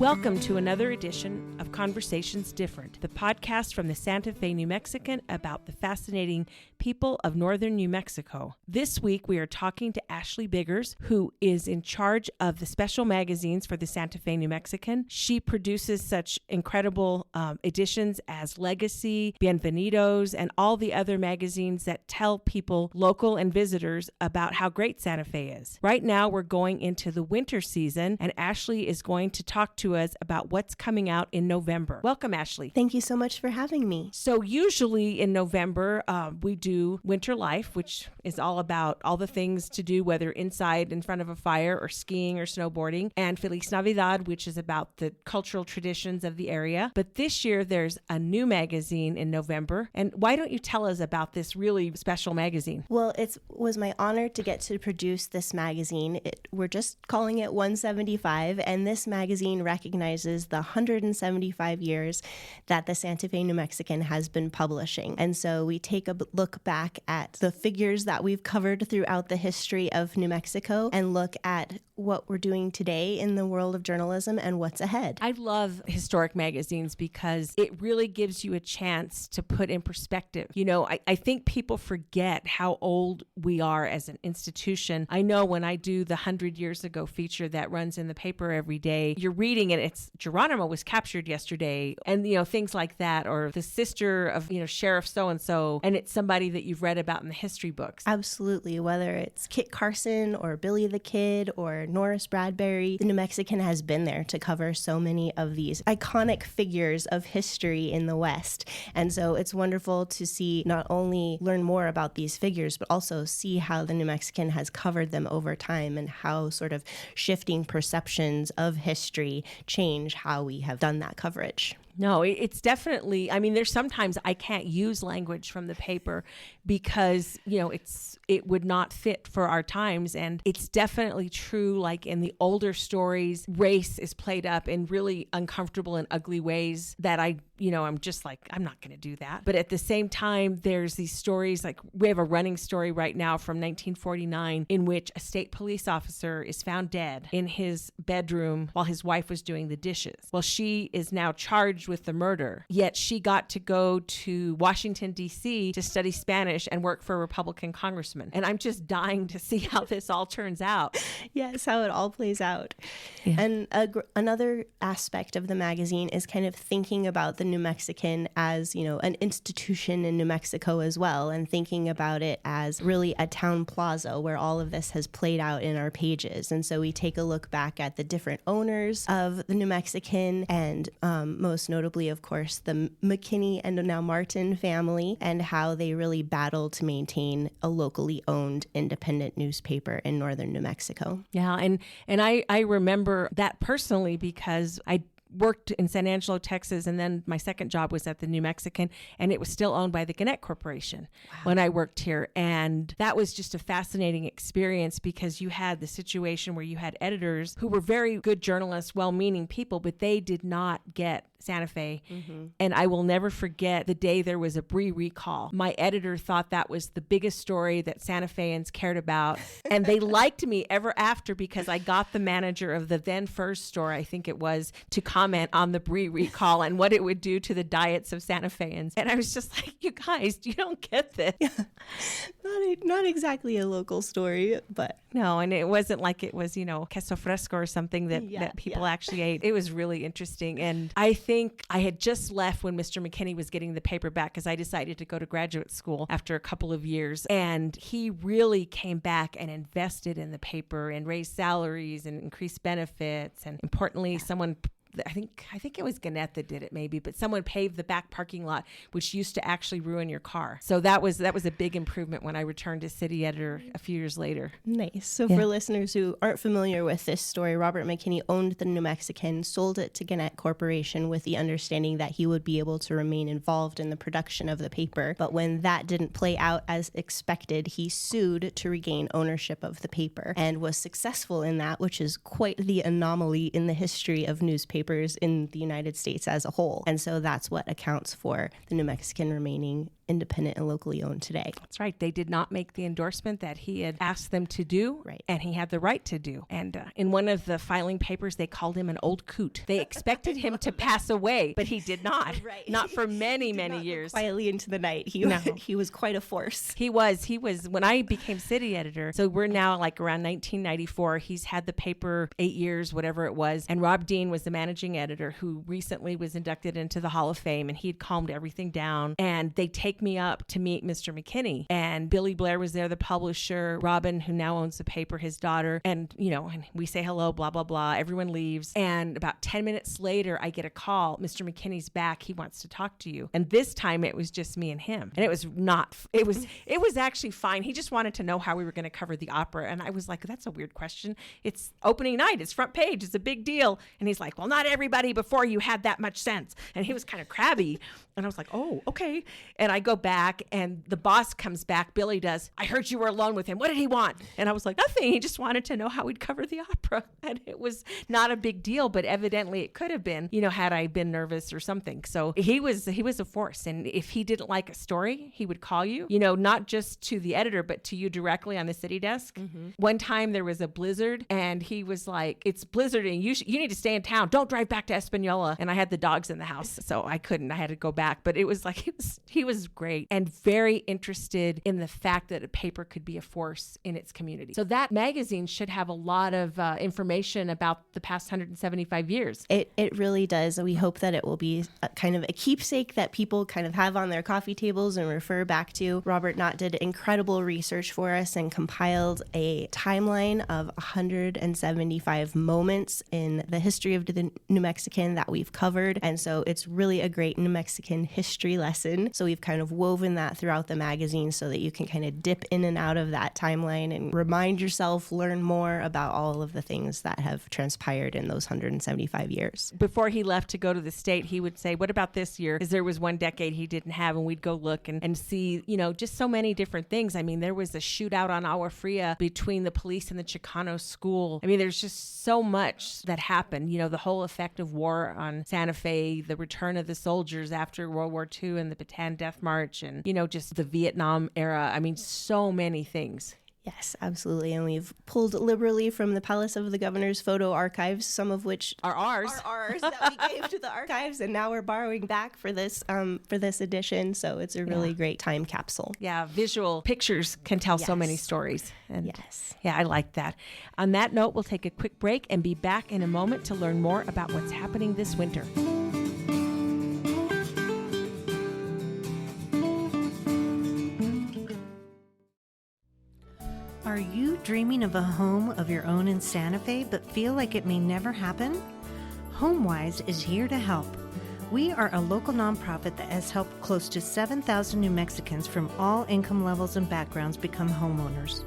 Welcome to another edition of Conversations Different, the podcast from the Santa Fe New Mexican about the fascinating people of northern New Mexico. This week we are talking to Ashley Biggers, who is in charge of the special magazines for the Santa Fe New Mexican. She produces such incredible editions as Legacy, Bienvenidos, and all the other magazines that tell people, local and visitors, about how great Santa Fe is. Right now we're going into the winter season, and Ashley is going to talk to us about what's coming out in November. Welcome, Ashley. Thank you so much for having me. So usually in November, we do Winter Life, which is all about all the things to do, whether inside in front of a fire or skiing or snowboarding, and Feliz Navidad, which is about the cultural traditions of the area. But this year there's a new magazine in November. And why don't you tell us about this really special magazine? Well, it was my honor to get to produce this magazine. We're just calling it 175, and this magazine recognizes the 175 years that the Santa Fe New Mexican has been publishing. And so we take a look back at the figures that we've covered throughout the history of New Mexico and look at what we're doing today in the world of journalism and what's ahead. I love historic magazines because it really gives you a chance to put in perspective. You know, I think people forget how old we are as an institution. I know when I do the 100 Years Ago feature that runs in the paper every day, you're reading it, it's Geronimo was captured yesterday, and, you know, things like that, or the sister of, you know, Sheriff so-and-so, and it's somebody that you've read about in the history books. Absolutely. Whether it's Kit Carson or Billy the Kid or Norris Bradbury, the New Mexican has been there to cover so many of these iconic figures of history in the West. And so it's wonderful to see, not only learn more about these figures, but also see how the New Mexican has covered them over time and how sort of shifting perceptions of history change how we have done that coverage. No, it's definitely, I mean, there's sometimes I can't use language from the paper because, you know, it would not fit for our times. And it's definitely true, like in the older stories, race is played up in really uncomfortable and ugly ways that I'm just like, I'm not going to do that. But at the same time, there's these stories, like we have a running story right now from 1949 in which a state police officer is found dead in his bedroom while his wife was doing the dishes. Well, she is now charged with the murder, yet she got to go to Washington, D.C. to study Spanish and work for a Republican congressman. And I'm just dying to see how this all turns out. Yes, how it all plays out. Yeah. And another aspect of the magazine is kind of thinking about the New Mexican as, you know, an institution in New Mexico as well, and thinking about it as really a town plaza where all of this has played out in our pages. And so we take a look back at the different owners of the New Mexican and most notably, of course, the McKinney and now Martin family, and how they really battled to maintain a locally owned independent newspaper in northern New Mexico. Yeah, and I remember that personally because I worked in San Angelo, Texas, and then my second job was at the New Mexican, and it was still owned by the Gannett Corporation. Wow. When I worked here. And that was just a fascinating experience because you had the situation where you had editors who were very good journalists, well-meaning people, but they did not get Santa Fe. Mm-hmm. And I will never forget the day there was a brie recall. My editor thought that was the biggest story that Santa Feans cared about. And they liked me ever after because I got the manager of the then First store, I think it was, to comment on the brie recall and what it would do to the diets of Santa Feans. And I was just like, you guys, you don't get this. Yeah. Not exactly a local story, but. No, and it wasn't like it was, you know, queso fresco or something that people actually ate. It was really interesting. And I think I had just left when Mr. McKinney was getting the paper back because I decided to go to graduate school after a couple of years. And he really came back and invested in the paper and raised salaries and increased benefits. And importantly, someone I think it was Gannett that did it maybe, but someone paved the back parking lot, which used to actually ruin your car. So that was a big improvement when I returned to city editor a few years later. Nice. So for listeners who aren't familiar with this story, Robert McKinney owned the New Mexican, sold it to Gannett Corporation with the understanding that he would be able to remain involved in the production of the paper. But when that didn't play out as expected, he sued to regain ownership of the paper and was successful in that, which is quite the anomaly in the history of newspapers in the United States as a whole. And so that's what accounts for the New Mexican remaining independent and locally owned today. That's right. They did not make the endorsement that he had asked them to do, Right. and he had the right to do. And in one of the filing papers, they called him an old coot. They expected him to pass away, but he did not. Right. Not for many years. Quietly into the night. He was quite a force. He was, when I became city editor, so we're now like around 1994, he's had the paper 8 years, whatever it was. And Rob Dean was the managing editor who recently was inducted into the Hall of Fame, and he'd calmed everything down. And they take me up to meet Mr. McKinney, and Billy Blair was there, the publisher, Robin, who now owns the paper, his daughter. And, and we say hello, blah, blah, blah. Everyone leaves. And about 10 minutes later, I get a call. Mr. McKinney's back. He wants to talk to you. And this time it was just me and him. And it was actually fine. He just wanted to know how we were going to cover the opera. And I was like, that's a weird question. It's opening night. It's front page. It's a big deal. And he's like, well, not everybody before you had that much sense. And he was kind of crabby. And I was like, oh, okay. And I go back and the boss comes back. Billy does. I heard you were alone with him. What did he want? And I was like, nothing. He just wanted to know how we'd cover the opera. And it was not a big deal, but evidently it could have been, had I been nervous or something. So he was a force. And if he didn't like a story, he would call you, not just to the editor, but to you directly on the city desk. Mm-hmm. One time there was a blizzard and he was like, it's blizzarding. You need to stay in town. Don't drive back to Espanola. And I had the dogs in the house, so I couldn't. I had to go back. But it was like, he was great and very interested in the fact that a paper could be a force in its community. So that magazine should have a lot of information about the past 175 years. It really does. We hope that it will be kind of a keepsake that people kind of have on their coffee tables and refer back to. Robert Knott did incredible research for us and compiled a timeline of 175 moments in the history of the New Mexican that we've covered. And so it's really a great New Mexican history lesson. So we've kind of woven that throughout the magazine so that you can kind of dip in and out of that timeline and remind yourself, learn more about all of the things that have transpired in those 175 years. Before he left to go to the state, he would say, what about this year? Because there was one decade he didn't have, and we'd go look and see, just so many different things. I mean, there was a shootout on Agua Fria between the police and the Chicano school. I mean, there's just so much that happened. The whole effect of war on Santa Fe, the return of the soldiers after World War II and the Bataan Death March, and, just the Vietnam era. I mean, so many things. Yes, absolutely. And we've pulled liberally from the Palace of the Governor's photo archives, some of which are ours that we gave to the archives, and now we're borrowing back for this edition. So it's a really great time capsule. Yeah, visual pictures can tell so many stories. And yeah, I like that. On that note, we'll take a quick break and be back in a moment to learn more about what's happening this winter. Are you dreaming of a home of your own in Santa Fe but feel like it may never happen? HomeWise is here to help. We are a local nonprofit that has helped close to 7,000 New Mexicans from all income levels and backgrounds become homeowners.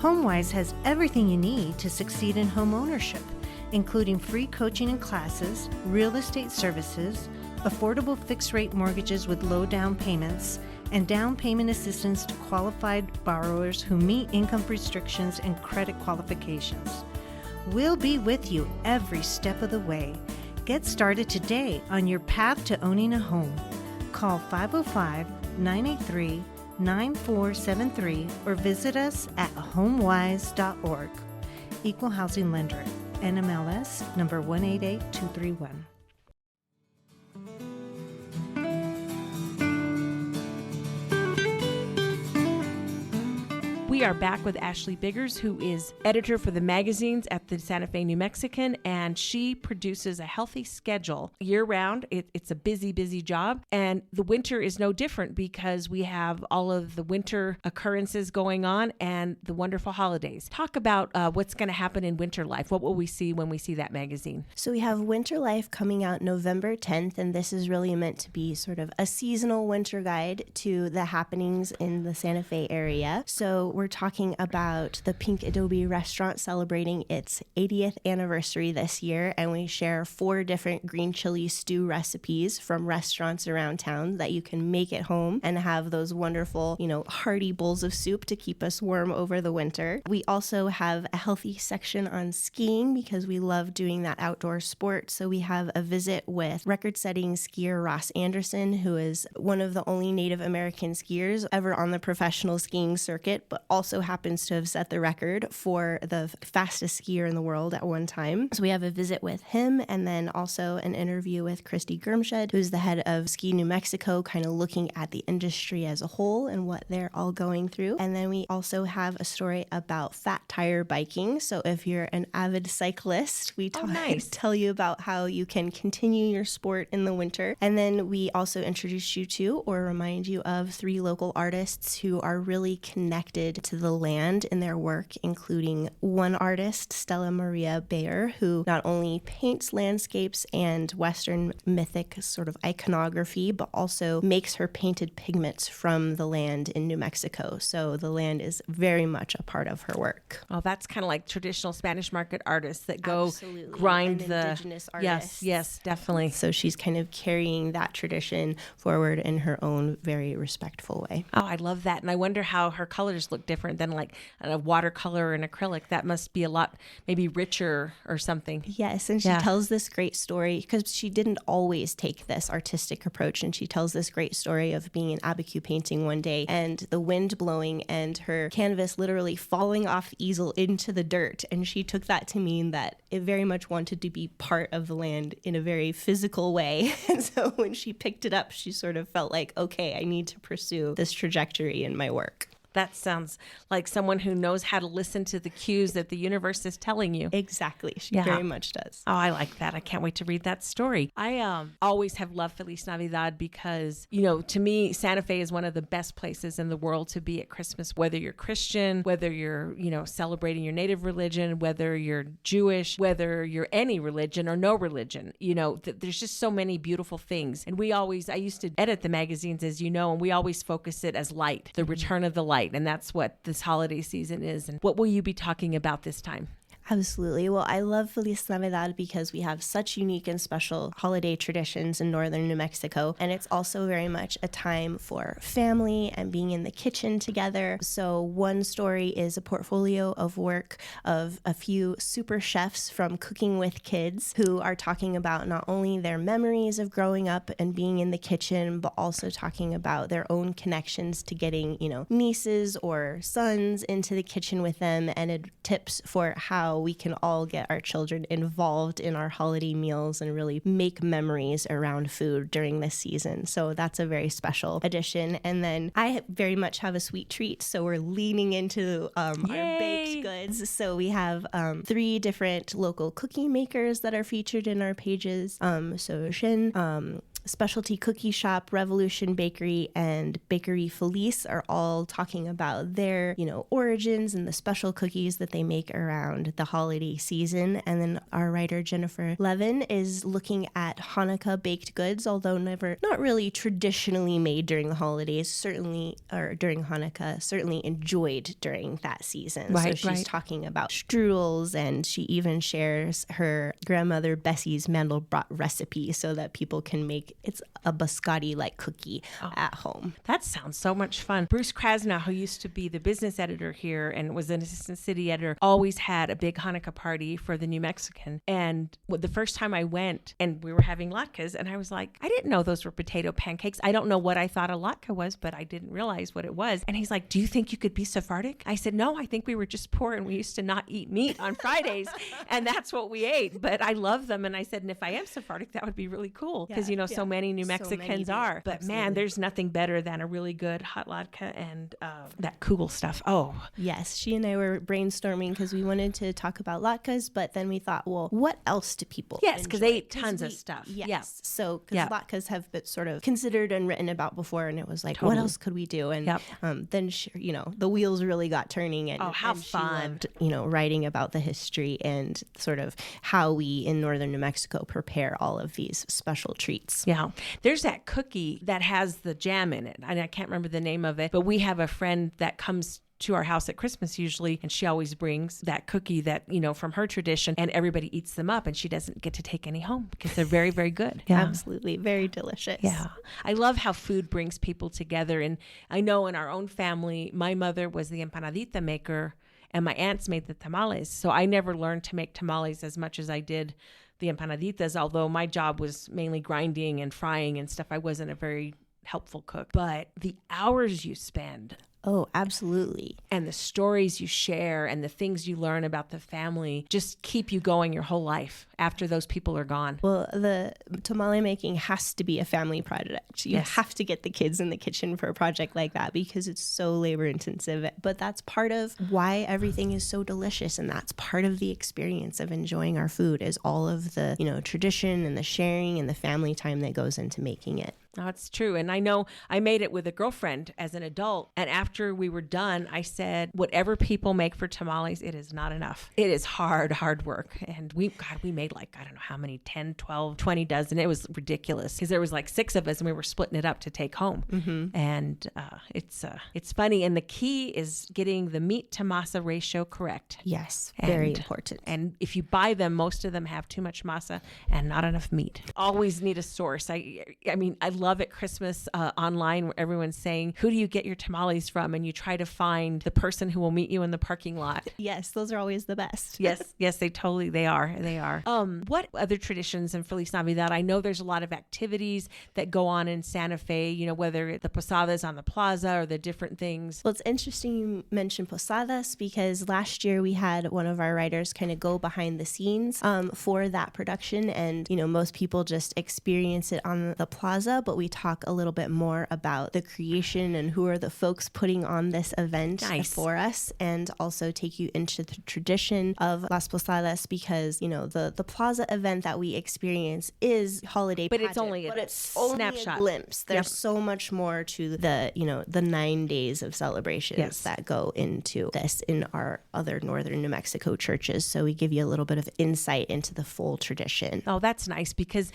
HomeWise has everything you need to succeed in home ownership, including free coaching and classes, real estate services, affordable fixed-rate mortgages with low down payments, and down payment assistance to qualified borrowers who meet income restrictions and credit qualifications. We'll be with you every step of the way. Get started today on your path to owning a home. Call 505-983-9473 or visit us at homewise.org. Equal Housing Lender, NMLS number 188231. We are back with Ashley Biggers, who is editor for the magazines at the Santa Fe New Mexican, and she produces a healthy schedule year-round. It's a busy job, and the winter is no different because we have all of the winter occurrences going on and the wonderful holidays. Talk about what's going to happen in Winter Life. What will we see when we see that magazine? So we have Winter Life coming out November 10th, and this is really meant to be sort of a seasonal winter guide to the happenings in the Santa Fe area. So we're talking about the Pink Adobe restaurant celebrating its 80th anniversary this year, and we share 4 different green chili stew recipes from restaurants around town that you can make at home and have those wonderful, hearty bowls of soup to keep us warm over the winter. We also have a healthy section on skiing because we love doing that outdoor sport. So we have a visit with record-setting skier Ross Anderson, who is one of the only Native American skiers ever on the professional skiing circuit, but also happens to have set the record for the fastest skier in the world at one time. So we have a visit with him, and then also an interview with Christy Gurmshed, who's the head of Ski New Mexico, kind of looking at the industry as a whole and what they're all going through. And then we also have a story about fat tire biking. So if you're an avid cyclist, we tell you about how you can continue your sport in the winter. And then we also introduce you to or remind you of 3 local artists who are really connected to the land in their work, including one artist, Stella Maria Bayer, who not only paints landscapes and Western mythic sort of iconography, but also makes her painted pigments from the land in New Mexico. So the land is very much a part of her work. Oh, that's kind of like traditional Spanish market artists that go Absolutely. grind and the indigenous artists. Yes, definitely. So she's kind of carrying that tradition forward in her own very respectful way. Oh, I love that. And I wonder how her colors look different than like a watercolor or an acrylic. That must be a lot maybe richer or something. Yes, and she tells this great story because she didn't always take this artistic approach, and she tells this great story of being in Abiquiu painting one day and the wind blowing and her canvas literally falling off the easel into the dirt, and she took that to mean that it very much wanted to be part of the land in a very physical way. And so when she picked it up, she sort of felt like, okay, I need to pursue this trajectory in my work. That sounds like someone who knows how to listen to the cues that the universe is telling you. Exactly. She very much does. Oh, I like that. I can't wait to read that story. I always have loved Feliz Navidad because, to me, Santa Fe is one of the best places in the world to be at Christmas, whether you're Christian, whether you're, celebrating your native religion, whether you're Jewish, whether you're any religion or no religion. There's just so many beautiful things. And I used to edit the magazines, as you know, and we always focus it as light, the return of the light. And that's what this holiday season is. And what will you be talking about this time? Absolutely. Well, I love Feliz Navidad because we have such unique and special holiday traditions in northern New Mexico. And it's also very much a time for family and being in the kitchen together. So one story is a portfolio of work of a few super chefs from Cooking with Kids who are talking about not only their memories of growing up and being in the kitchen, but also talking about their own connections to getting, nieces or sons into the kitchen with them, and tips for how we can all get our children involved in our holiday meals and really make memories around food during this season. So that's a very special edition. And then I very much have a sweet treat. So we're leaning into our baked goods. So we have 3 different local cookie makers that are featured in our pages. So Shin, Specialty Cookie Shop, Revolution Bakery, and Bakery Feliz are all talking about their, origins and the special cookies that they make around the holiday season. And then our writer Jennifer Levin is looking at Hanukkah baked goods, although not really traditionally made during the holidays, certainly enjoyed during that season. Right, so she's talking about strudels, and she even shares her grandmother Bessie's Mandelbrot recipe so that people can make it's a biscotti-like cookie at home. That sounds so much fun. Bruce Krasnow, who used to be the business editor here and was an assistant city editor, always had a big Hanukkah party for the New Mexican. And the first time I went, and we were having latkes, and I was like, I didn't know those were potato pancakes. I don't know what I thought a latke was, but I didn't realize what it was. And he's like, do you think you could be Sephardic? I said, no, I think we were just poor and we used to not eat meat on Fridays. And that's what we ate. But I love them. And I said, and if I am Sephardic, that would be really cool. Because, so many New Mexicans are. But absolutely. Man, there's nothing better than a really good hot latke and that kugel stuff. Oh. Yes, she and I were brainstorming because we wanted to talk about latkes, but then we thought, well, what else do people Yes, because they eat tons of stuff. Yes. Yeah. So, because latkes have been sort of considered and written about before, and it was like, what else could we do? And then, the wheels really got turning. And, how fun. She loved, writing about the history and sort of how we in northern New Mexico prepare all of these special treats. Yeah. There's that cookie that has the jam in it. And I can't remember the name of it, but we have a friend that comes to our house at Christmas usually, and she always brings that cookie that, from her tradition, and everybody eats them up, and she doesn't get to take any home because they're very, very good. Yeah. Absolutely. Very delicious. Yeah. I love how food brings people together. And I know in our own family, my mother was the empanadita maker and my aunts made the tamales. So I never learned to make tamales as much as I did the empanaditas, although my job was mainly grinding and frying and stuff. I wasn't a very helpful cook. But the hours you spend. Oh, absolutely. And the stories you share and the things you learn about the family just keep you going your whole life after those people are gone. Well, the tamale making has to be a family project. You have to get the kids in the kitchen for a project like that because it's so labor intensive. But that's part of why everything is so delicious. And that's part of the experience of enjoying our food is all of the, tradition and the sharing and the family time that goes into making it. Oh, it's true. And I know I made it with a girlfriend as an adult. And after we were done, I said, whatever people make for tamales, it is not enough. It is hard work. And we made I don't know how many, 10, 12, 20 dozen. It was ridiculous because there was 6 of us and we were splitting it up to take home. Mm-hmm. And it's funny. And the key is getting the meat to masa ratio correct. Yes, very important. And if you buy them, most of them have too much masa and not enough meat. Always need a source. I love at Christmas online where everyone's saying, who do you get your tamales from? And you try to find the person who will meet you in the parking lot. Yes, those are always the best. Yes, they are. What other traditions in Feliz Navidad? I know there's a lot of activities that go on in Santa Fe, whether the posadas on the plaza or the different things. Well, it's interesting you mentioned posadas because last year we had one of our writers kind of go behind the scenes for that production. And, most people just experience it on the plaza, but we talk a little bit more about the creation and who are the folks putting on this event for us, and also take you into the tradition of Las Posadas because, the plaza event that we experience is holiday but pageant, it's only a snapshot. A glimpse. There's so much more to the 9 days of celebrations that go into this in our other northern New Mexico churches. So we give you a little bit of insight into the full tradition. Oh, that's nice because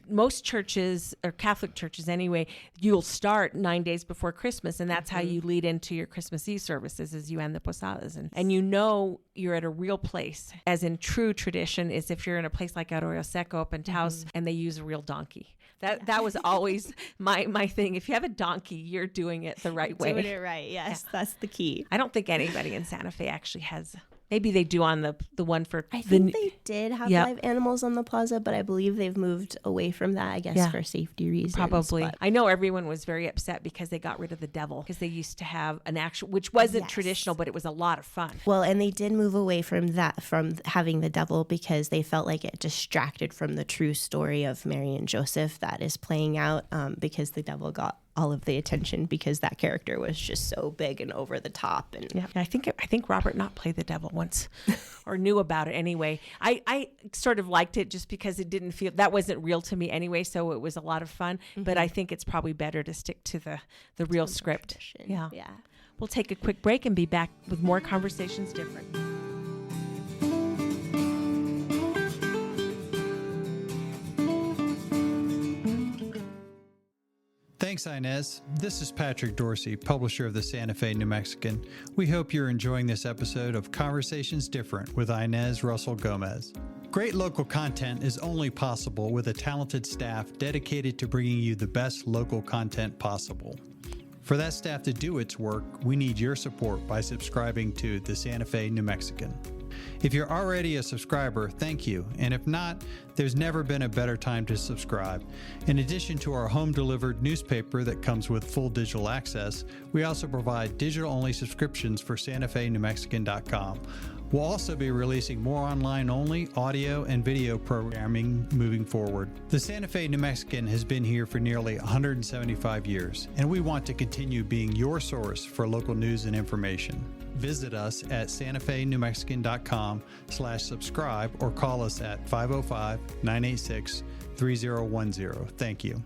most churches, or Catholic churches anyway, you'll start 9 days before Christmas, and that's how you lead into your Christmas Eve services as you end the posadas. And you're at a real place, as in true tradition is if you're in a place like Arroyo Seco up in Taos and they use a real donkey. That was always my thing. If you have a donkey, you're doing it the right way. Doing it right, yes. Yeah. That's the key. I don't think anybody in Santa Fe actually has. Maybe they do on the one for... I think they did have live animals on the plaza, but I believe they've moved away from that, I guess, for safety reasons. Probably. But I know everyone was very upset because they got rid of the devil, because they used to have an actual, which wasn't traditional, but it was a lot of fun. Well, and they did move away from that, from having the devil, because they felt like it distracted from the true story of Mary and Joseph that is playing out, because the devil got all of the attention because that character was just so big and over the top. And I think Robert Knott played the devil once or knew about it anyway. I sort of liked it just because it didn't feel, that wasn't real to me anyway, so it was a lot of fun. But I think it's probably better to stick to the real script. Yeah. We'll take a quick break and be back with more Conversations Different. Thanks, Inez. This is Patrick Dorsey, publisher of the Santa Fe New Mexican. We hope you're enjoying this episode of Conversations Different with Inez Russell Gomez. Great local content is only possible with a talented staff dedicated to bringing you the best local content possible. For that staff to do its work, we need your support by subscribing to the Santa Fe New Mexican. If you're already a subscriber, thank you. And if not, there's never been a better time to subscribe. In addition to our home-delivered newspaper that comes with full digital access, we also provide digital-only subscriptions for SantaFeNewMexican.com. We'll also be releasing more online-only audio and video programming moving forward. The Santa Fe New Mexican has been here for nearly 175 years, and we want to continue being your source for local news and information. Visit us at SantaFeNewMexican.com/subscribe or call us at 505-986-3010. Thank you.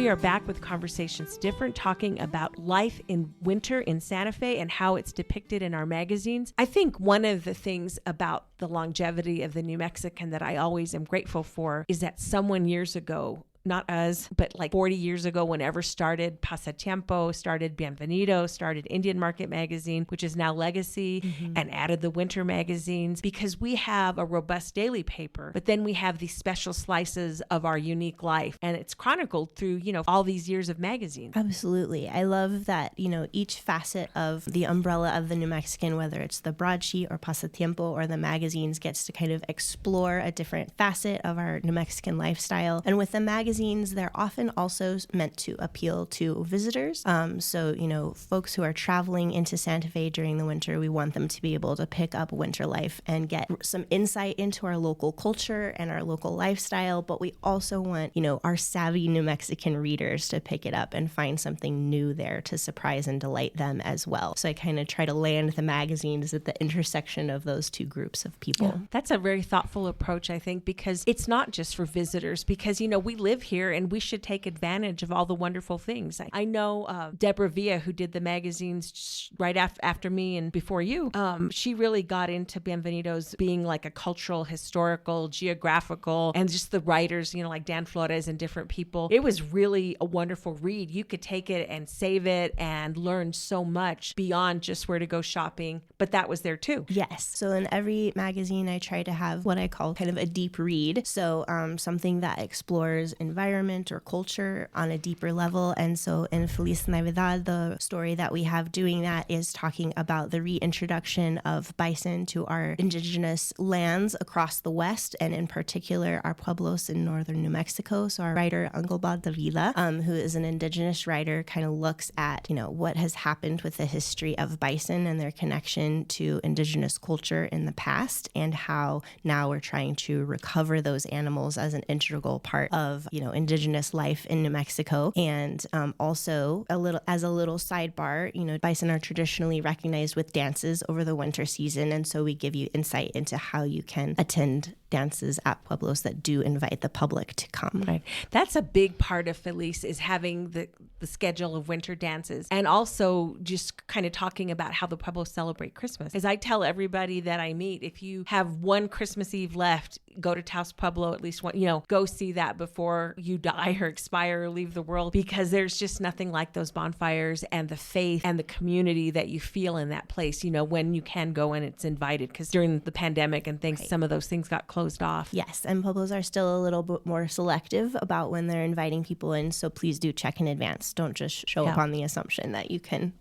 we are back with Conversations Different, talking about life in winter in Santa Fe and how it's depicted in our magazines. I think one of the things about the longevity of the New Mexican that I always am grateful for is that someone years ago, not us, but like 40 years ago, whenever started Pasatiempo, started Bienvenidos, started Indian Market magazine, which is now Legacy, and added the winter magazines, because we have a robust daily paper, but then we have these special slices of our unique life, and it's chronicled through, all these years of magazines. Absolutely. I love that, each facet of the umbrella of the New Mexican, whether it's the broadsheet or Pasatiempo or the magazines, gets to kind of explore a different facet of our New Mexican lifestyle. And with the magazines, they're often also meant to appeal to visitors. So, folks who are traveling into Santa Fe during the winter, we want them to be able to pick up winter life and get some insight into our local culture and our local lifestyle. But we also want, our savvy New Mexican readers to pick it up and find something new there to surprise and delight them as well. So I kind of try to land the magazines at the intersection of those two groups of people. Yeah, that's a very thoughtful approach, I think, because it's not just for visitors, because, we live here and we should take advantage of all the wonderful things. I know Deborah Villa, who did the magazines right after me and before you, she really got into Bienvenidos being like a cultural, historical, geographical, and just the writers, like Dan Flores and different people. It was really a wonderful read. You could take it and save it and learn so much beyond just where to go shopping, but that was there too. Yes. So in every magazine, I try to have what I call kind of a deep read. So something that explores environment or culture on a deeper level. And so in Feliz Navidad, the story that we have doing that is talking about the reintroduction of bison to our indigenous lands across the West, and in particular, our pueblos in northern New Mexico. So our writer, Anglebad Davila, who is an indigenous writer, kind of looks at, what has happened with the history of bison and their connection to indigenous culture in the past, and how now we're trying to recover those animals as an integral part of, indigenous life in New Mexico. And also a little sidebar, bison are traditionally recognized with dances over the winter season. And so we give you insight into how you can attend dances at pueblos that do invite the public to come. Right. That's a big part of Feliz, is having the schedule of winter dances, and also just kind of talking about how the pueblos celebrate Christmas. As I tell everybody that I meet, if you have one Christmas Eve left, go to Taos Pueblo, at least one, go see that before you die or expire or leave the world, because there's just nothing like those bonfires and the faith and the community that you feel in that place, when you can go and it's invited, because during the pandemic and things, some of those things got closed off. Yes, and pueblos are still a little bit more selective about when they're inviting people in, so please do check in advance. Don't just show up on the assumption that you can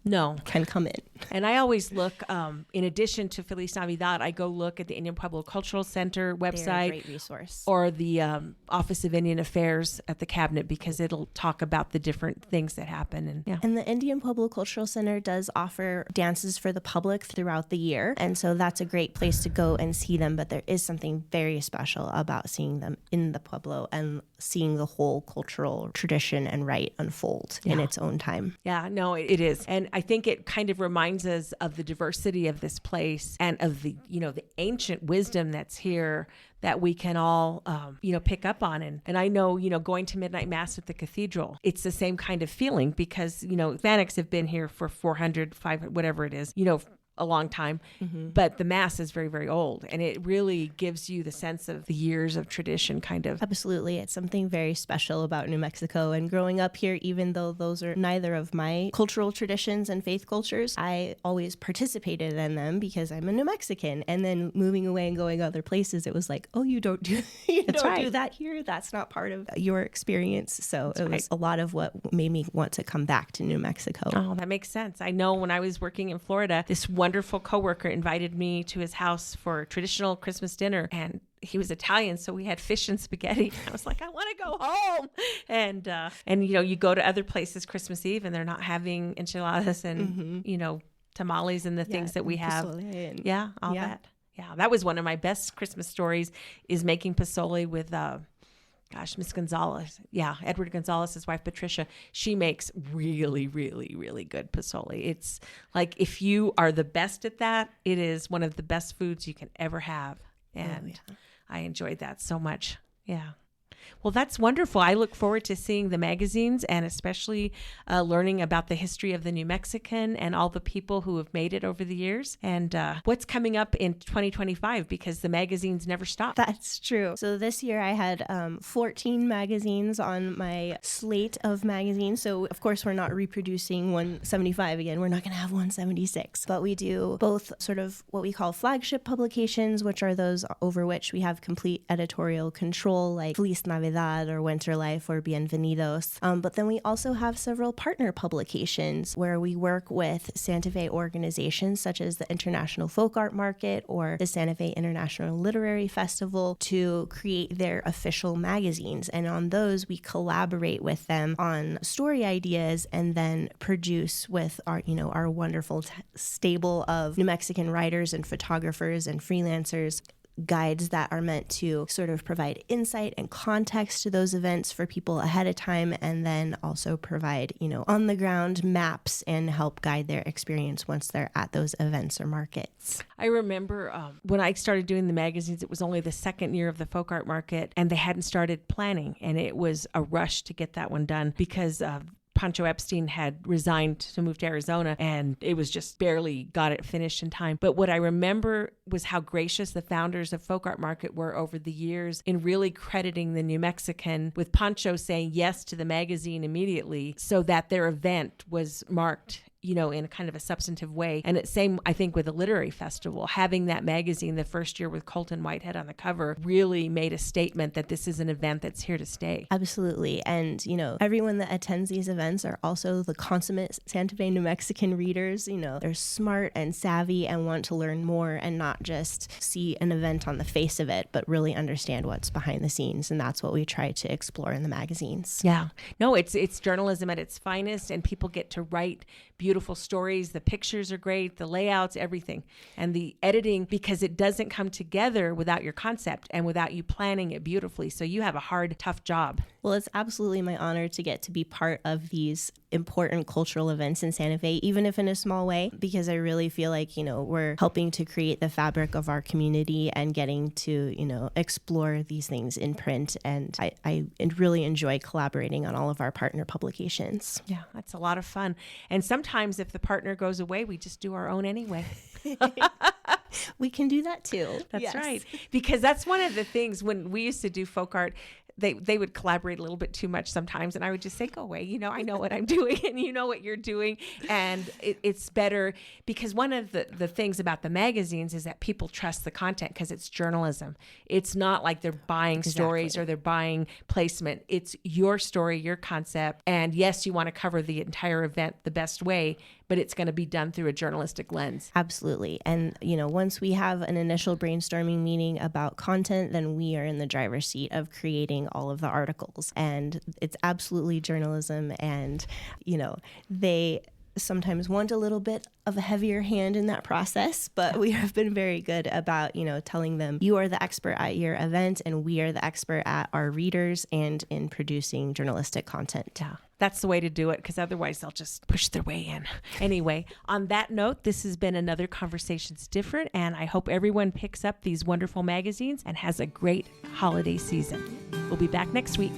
come in. And I always look, in addition to Feliz Navidad, I go look at the Indian Pueblo Cultural Center website. They're a great resource. Or the Office of Indian Affairs at the cabinet, because it'll talk about the different things that happen. And the Indian Pueblo Cultural Center does offer dances for the public throughout the year. And so that's a great place to go and see them. But there is something very special about seeing them in the Pueblo and seeing the whole cultural tradition and rite unfold in its own time. Yeah, no, it is. And I think it kind of reminds us of the diversity of this place and of the, the ancient wisdom that's here that we can all, pick up on. And I know, going to midnight mass at the cathedral, it's the same kind of feeling, because, Hispanics have been here for 400, 500, whatever it is, a long time, but the mass is very, very old, and it really gives you the sense of the years of tradition, kind of. Absolutely. It's something very special about New Mexico, and growing up here, even though those are neither of my cultural traditions and faith cultures, I always participated in them because I'm a New Mexican. And then moving away and going other places, it was like, oh, you don't do do that here. That's not part of your experience. So it was a lot of what made me want to come back to New Mexico. Oh, that makes sense. I know when I was working in Florida, this wonderful coworker invited me to his house for traditional Christmas dinner, and he was Italian, so we had fish and spaghetti. I was like, I want to go home. And you go to other places Christmas Eve, and they're not having enchiladas and tamales and the things that we have. And that. Yeah, that was one of my best Christmas stories, is making pozole with Miss Gonzalez. Yeah, Edward Gonzalez's wife, Patricia. She makes really, really, really good pozole. It's like, if you are the best at that, it is one of the best foods you can ever have. And I enjoyed that so much. Yeah. Well, that's wonderful. I look forward to seeing the magazines and especially learning about the history of the New Mexican and all the people who have made it over the years and what's coming up in 2025 because the magazines never stop. That's true. So this year I had 14 magazines on my slate of magazines. So of course we're not reproducing 175 again. We're not going to have 176, but we do both sort of what we call flagship publications, which are those over which we have complete editorial control, like Feliz Navidad or Winter Life or Bienvenidos. But then we also have several partner publications where we work with Santa Fe organizations such as the International Folk Art Market or the Santa Fe International Literary Festival to create their official magazines. And on those, we collaborate with them on story ideas and then produce with our wonderful stable of New Mexican writers and photographers and freelancers guides that are meant to sort of provide insight and context to those events for people ahead of time, and then also provide, on the ground maps and help guide their experience once they're at those events or markets. I remember when I started doing the magazines, it was only the second year of the folk art market and they hadn't started planning, and it was a rush to get that one done because Pancho Epstein had resigned to move to Arizona and it was just barely got it finished in time. But what I remember was how gracious the founders of Folk Art Market were over the years in really crediting the New Mexican, with Pancho saying yes to the magazine immediately so that their event was marked in a kind of a substantive way. And it's same, I think, with the literary festival. Having that magazine the first year with Colton Whitehead on the cover really made a statement that this is an event that's here to stay. Absolutely. And, everyone that attends these events are also the consummate Santa Fe New Mexican readers. They're smart and savvy and want to learn more and not just see an event on the face of it, but really understand what's behind the scenes. And that's what we try to explore in the magazines. Yeah. No, it's journalism at its finest, and people get to write beautiful stories. The pictures are great, the layouts, everything. And the editing, because it doesn't come together without your concept and without you planning it beautifully. So you have a hard, tough job. Well, it's absolutely my honor to get to be part of these important cultural events in Santa Fe, even if in a small way, because I really feel like, we're helping to create the fabric of our community and getting to, explore these things in print. And I really enjoy collaborating on all of our partner publications. Yeah, that's a lot of fun. And sometimes if the partner goes away, we just do our own anyway. We can do that too. That's right. Because that's one of the things when we used to do folk art, they would collaborate a little bit too much sometimes. And I would just say, go away. I know what I'm doing and you know what you're doing. And it's better because one of the things about the magazines is that people trust the content because it's journalism. It's not like they're buying stories or they're buying placement. It's your story, your concept. And yes, you want to cover the entire event the best way, but it's going to be done through a journalistic lens. Absolutely. And, once we have an initial brainstorming meeting about content, then we are in the driver's seat of creating all of the articles. And it's absolutely journalism. And, they sometimes want a little bit of a heavier hand in that process, but we have been very good about, telling them you are the expert at your event and we are the expert at our readers and in producing journalistic content. Yeah. That's the way to do it, because otherwise they'll just push their way in. Anyway, on that note, this has been another Conversations Different, and I hope everyone picks up these wonderful magazines and has a great holiday season. We'll be back next week.